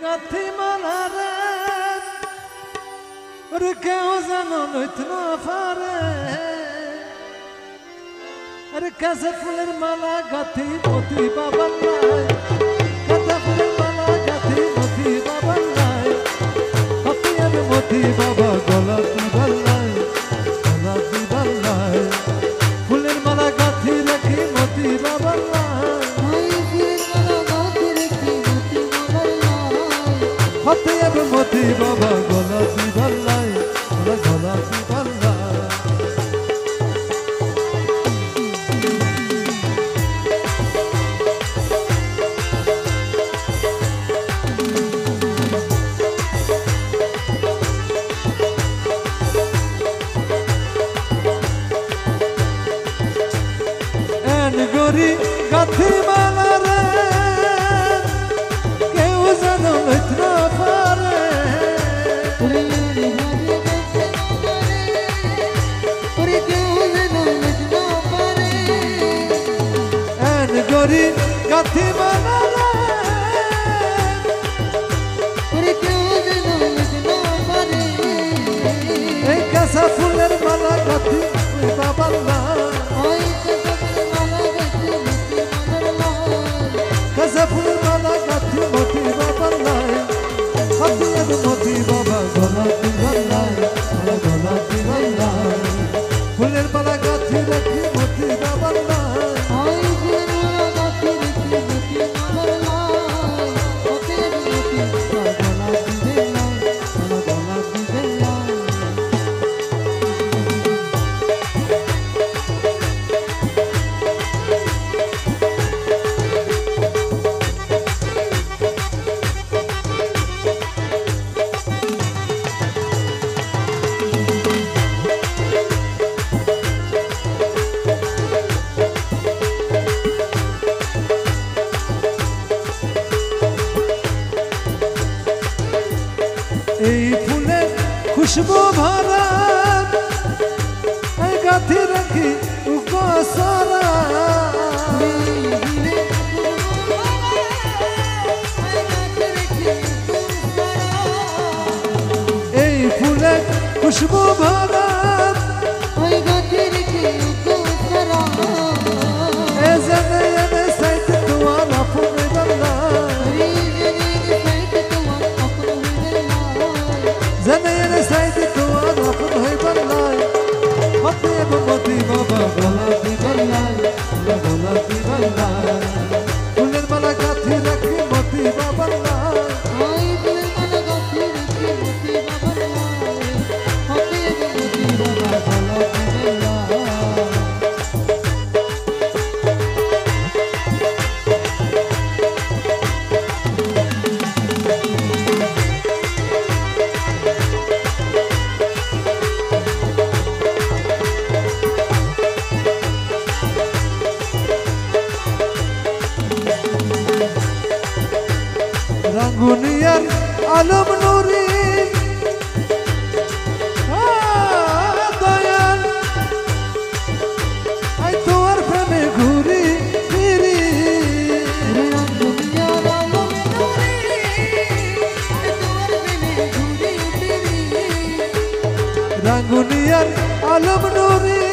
গাথি মালারে ওরে কেউ যেন নইত না পারে আরে কাছে ফুলের মালা গাথি মতি বাবার নাই কাঁচা ফুলের মালা গাথি মতি বাবার নাই হাতি আমি মতি বাবা গলা দিবার নাই গলা দিবার নাই ফুলের মালা গাথি রাখি মতি বাবার নাই হাতে আমি মতি বাবা গলা দিবার নাই গলা দিবার নাই গরি গাথি মালা রে কেউ যেন লইত না পারে এন গরি গাথি মালা রে কেউ যেন লইত না পারে এই কাঁচা ফুলের মালা গাথি বাবার না কাঁচা ফুলের মালা গাথি মতি বাবার নাই হাতি আমি মতি বাবা গলা দিবার নাই গলা দিবার নাই ফুলের মালা গাথি রাখি মতি বাবার নাই এই ফুলে খুশবু ভরা এই গাথি রাখি উকসরা এই ফুলে খুশবু ভরা এই গাথি রাখি উকসরা এ জানে এনে সাইতে তোমার আপন বাংলা জানে সাইতে তোমার আপন হইবার নাই হাতে আমি মতি বাবা গলা দিবার নাই গলা দিবার নাই ফুলের মালা গাথি রাখি মতি বাবার নাই ফুলের মালা গাথি রাখি মতি বাবার নাই হাতে আমি মতি বাবা গলা দিবার নাই রাঙ্গুনিয়ার আলম নুরি দয়াল আই তোমার প্রেমে ঘুরি ফিরি রাঙ্গুনিয়ার আলম নুরি তোমার প্রেমে ঘুরি ফিরি রাঙ্গুনিয়ার আলম নুরি